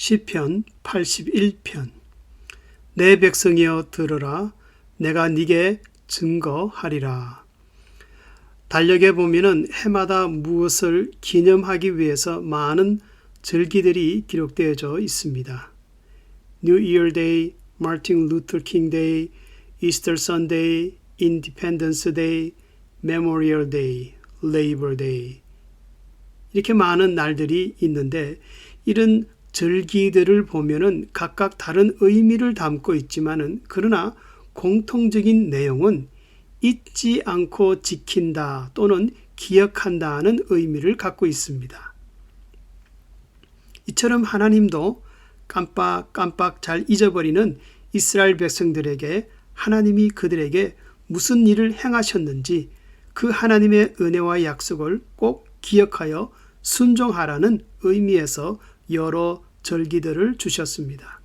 시편 81편. 내 백성이여 들으라. 내가 네게 증거하리라. 달력에 보면은 해마다 무엇을 기념하기 위해서 많은 절기들이 기록되어져 있습니다. New Year Day, Martin Luther King Day, Easter Sunday, Independence Day, Memorial Day, Labor Day. 이렇게 많은 날들이 있는데 이런 절기들을 보면은 각각 다른 의미를 담고 있지만은 그러나 공통적인 내용은 잊지 않고 지킨다 또는 기억한다는 의미를 갖고 있습니다. 이처럼 하나님도 깜빡깜빡 잘 잊어버리는 이스라엘 백성들에게 하나님이 그들에게 무슨 일을 행하셨는지 그 하나님의 은혜와 약속을 꼭 기억하여 순종하라는 의미에서 여러 절기들을 주셨습니다.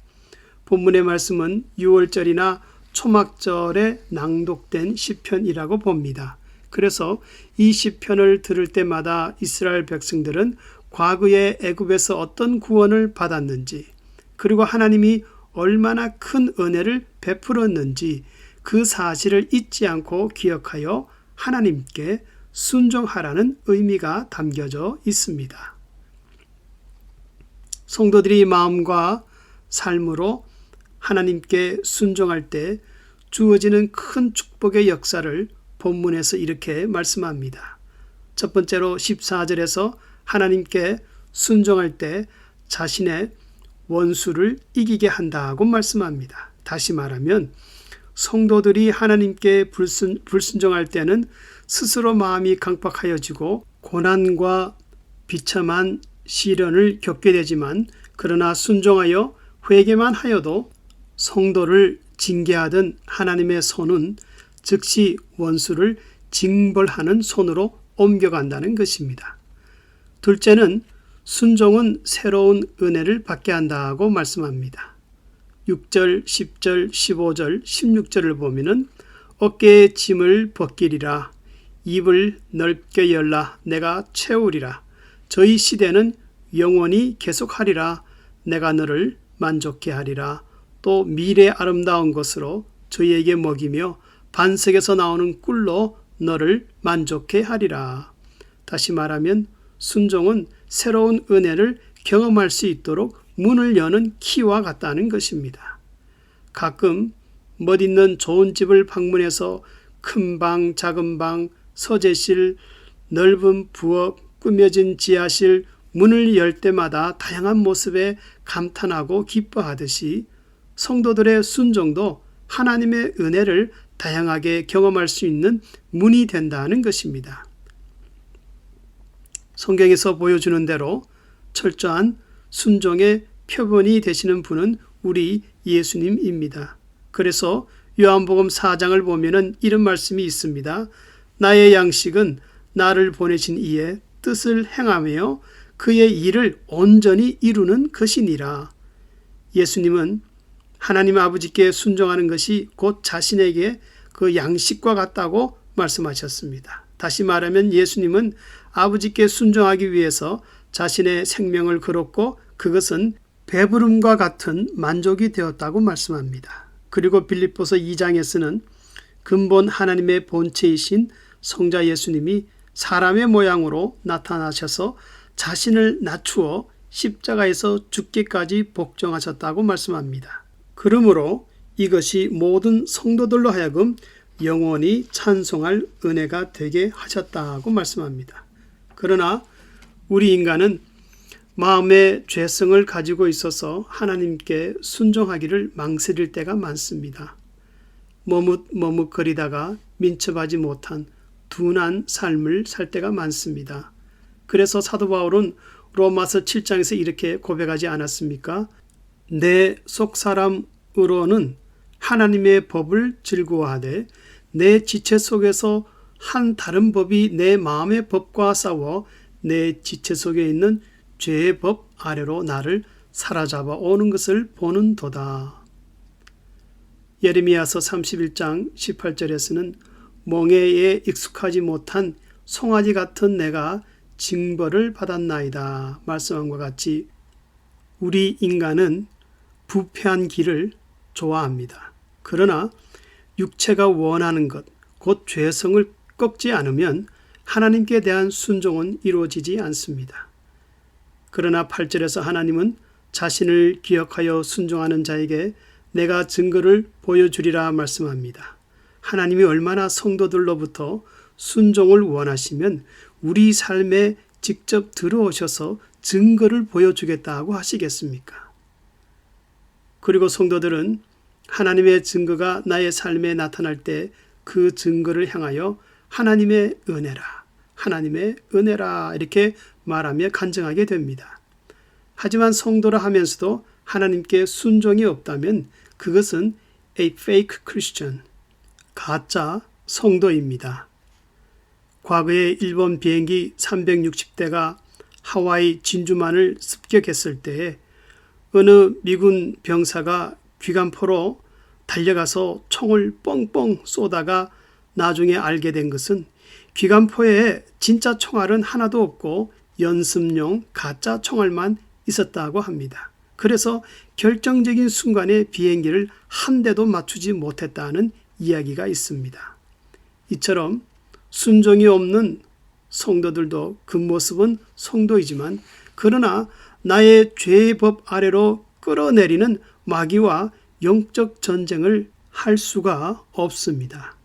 본문의 말씀은 6월절이나 초막절에 낭독된 시편이라고 봅니다. 그래서 이 시편을 들을 때마다 이스라엘 백성들은 과거에 애굽에서 어떤 구원을 받았는지 그리고 하나님이 얼마나 큰 은혜를 베풀었는지 그 사실을 잊지 않고 기억하여 하나님께 순종하라는 의미가 담겨져 있습니다. 성도들이 마음과 삶으로 하나님께 순종할 때 주어지는 큰 축복의 역사를 본문에서 이렇게 말씀합니다. 첫 번째로 14절에서 하나님께 순종할 때 자신의 원수를 이기게 한다고 말씀합니다. 다시 말하면 성도들이 하나님께 불순종할 때는 스스로 마음이 강팍하여지고 고난과 비참한 시련을 겪게 되지만 그러나 순종하여 회개만 하여도 성도를 징계하던 하나님의 손은 즉시 원수를 징벌하는 손으로 옮겨간다는 것입니다. 둘째는 순종은 새로운 은혜를 받게 한다고 말씀합니다. 6절, 10절, 15절, 16절을 보면은 어깨의 짐을 벗기리라. 입을 넓게 열라. 내가 채우리라. 저희 시대는 영원히 계속하리라. 내가 너를 만족케 하리라. 또 미래 아름다운 것으로 저희에게 먹이며 반석에서 나오는 꿀로 너를 만족케 하리라. 다시 말하면 순종은 새로운 은혜를 경험할 수 있도록 문을 여는 키와 같다는 것입니다. 가끔 멋있는 좋은 집을 방문해서 큰 방, 작은 방, 서재실, 넓은 부엌, 꾸며진 지하실, 문을 열 때마다 다양한 모습에 감탄하고 기뻐하듯이 성도들의 순종도 하나님의 은혜를 다양하게 경험할 수 있는 문이 된다는 것입니다. 성경에서 보여주는 대로 철저한 순종의 표본이 되시는 분은 우리 예수님입니다. 그래서 요한복음 4장을 보면은 이런 말씀이 있습니다. 나의 양식은 나를 보내신 이의 뜻을 행하며 그의 일을 온전히 이루는 것이니라. 예수님은 하나님 아버지께 순종하는 것이 곧 자신에게 그 양식과 같다고 말씀하셨습니다. 다시 말하면 예수님은 아버지께 순종하기 위해서 자신의 생명을 걸었고 그것은 배부름과 같은 만족이 되었다고 말씀합니다. 그리고 빌립보서 2장에서는 근본 하나님의 본체이신 성자 예수님이 사람의 모양으로 나타나셔서 자신을 낮추어 십자가에서 죽기까지 복종하셨다고 말씀합니다. 그러므로 이것이 모든 성도들로 하여금 영원히 찬송할 은혜가 되게 하셨다고 말씀합니다. 그러나 우리 인간은 마음의 죄성을 가지고 있어서 하나님께 순종하기를 망설일 때가 많습니다. 머뭇머뭇거리다가 민첩하지 못한 둔한 삶을 살 때가 많습니다. 그래서 사도 바울은 로마서 7장에서 이렇게 고백하지 않았습니까? 내 속사람으로는 하나님의 법을 즐거워하되 내 지체 속에서 한 다른 법이 내 마음의 법과 싸워 내 지체 속에 있는 죄의 법 아래로 나를 사로잡아 오는 것을 보는 도다. 예레미야서 31장 18절에서는 멍에에 익숙하지 못한 송아지 같은 내가 징벌을 받았나이다 말씀한 것 같이 우리 인간은 부패한 길을 좋아합니다. 그러나 육체가 원하는 것, 곧 죄성을 꺾지 않으면 하나님께 대한 순종은 이루어지지 않습니다. 그러나 8절에서 하나님은 자신을 기억하여 순종하는 자에게 내가 증거를 보여주리라 말씀합니다. 하나님이 얼마나 성도들로부터 순종을 원하시면 우리 삶에 직접 들어오셔서 증거를 보여주겠다고 하시겠습니까? 그리고 성도들은 하나님의 증거가 나의 삶에 나타날 때 그 증거를 향하여 하나님의 은혜라, 하나님의 은혜라 이렇게 말하며 간증하게 됩니다. 하지만 성도라 하면서도 하나님께 순종이 없다면 그것은 a fake Christian, 가짜 성도입니다. 과거에 일본 비행기 360대가 하와이 진주만을 습격했을 때에 어느 미군 병사가 기관포로 달려가서 총을 뻥뻥 쏘다가 나중에 알게 된 것은 기관포에 진짜 총알은 하나도 없고 연습용 가짜 총알만 있었다고 합니다. 그래서 결정적인 순간에 비행기를 한 대도 맞추지 못했다는 이야기가 있습니다. 이처럼 순종이 없는 성도들도 그 모습은 성도이지만 그러나 나의 죄의 법 아래로 끌어내리는 마귀와 영적 전쟁을 할 수가 없습니다.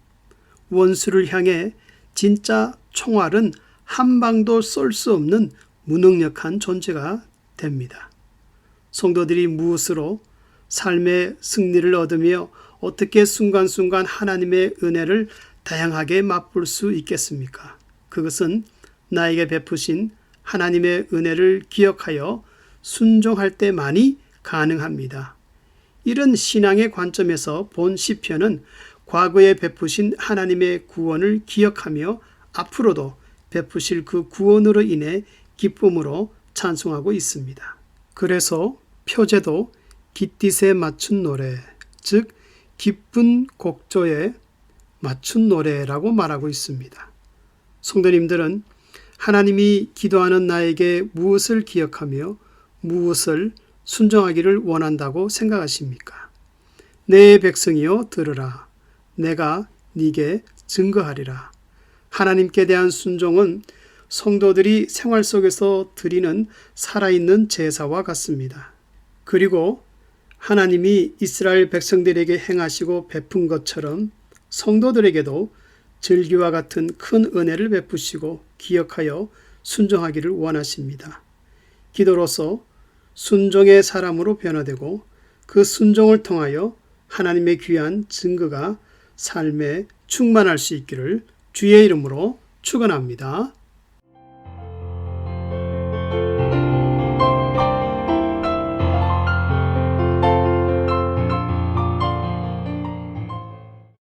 원수를 향해 진짜 총알은 한 방도 쏠 수 없는 무능력한 존재가 됩니다. 성도들이 무엇으로 삶의 승리를 얻으며 어떻게 순간순간 하나님의 은혜를 다양하게 맛볼 수 있겠습니까? 그것은 나에게 베푸신 하나님의 은혜를 기억하여 순종할 때만이 가능합니다. 이런 신앙의 관점에서 본 시편은 과거에 베푸신 하나님의 구원을 기억하며 앞으로도 베푸실 그 구원으로 인해 기쁨으로 찬송하고 있습니다. 그래서 표제도 깃딧에 맞춘 노래, 즉 기쁜 곡조에 맞춘 노래라고 말하고 있습니다. 성도님들은 하나님이 기도하는 나에게 무엇을 기억하며 무엇을 순종하기를 원한다고 생각하십니까? 내 백성이여 들으라. 내가 네게 증거하리라. 하나님께 대한 순종은 성도들이 생활 속에서 드리는 살아있는 제사와 같습니다. 그리고 하나님이 이스라엘 백성들에게 행하시고 베푼 것처럼 성도들에게도 절기와 같은 큰 은혜를 베푸시고 기억하여 순종하기를 원하십니다. 기도로서 순종의 사람으로 변화되고 그 순종을 통하여 하나님의 귀한 증거가 삶에 충만할 수 있기를 주의 이름으로 축원합니다.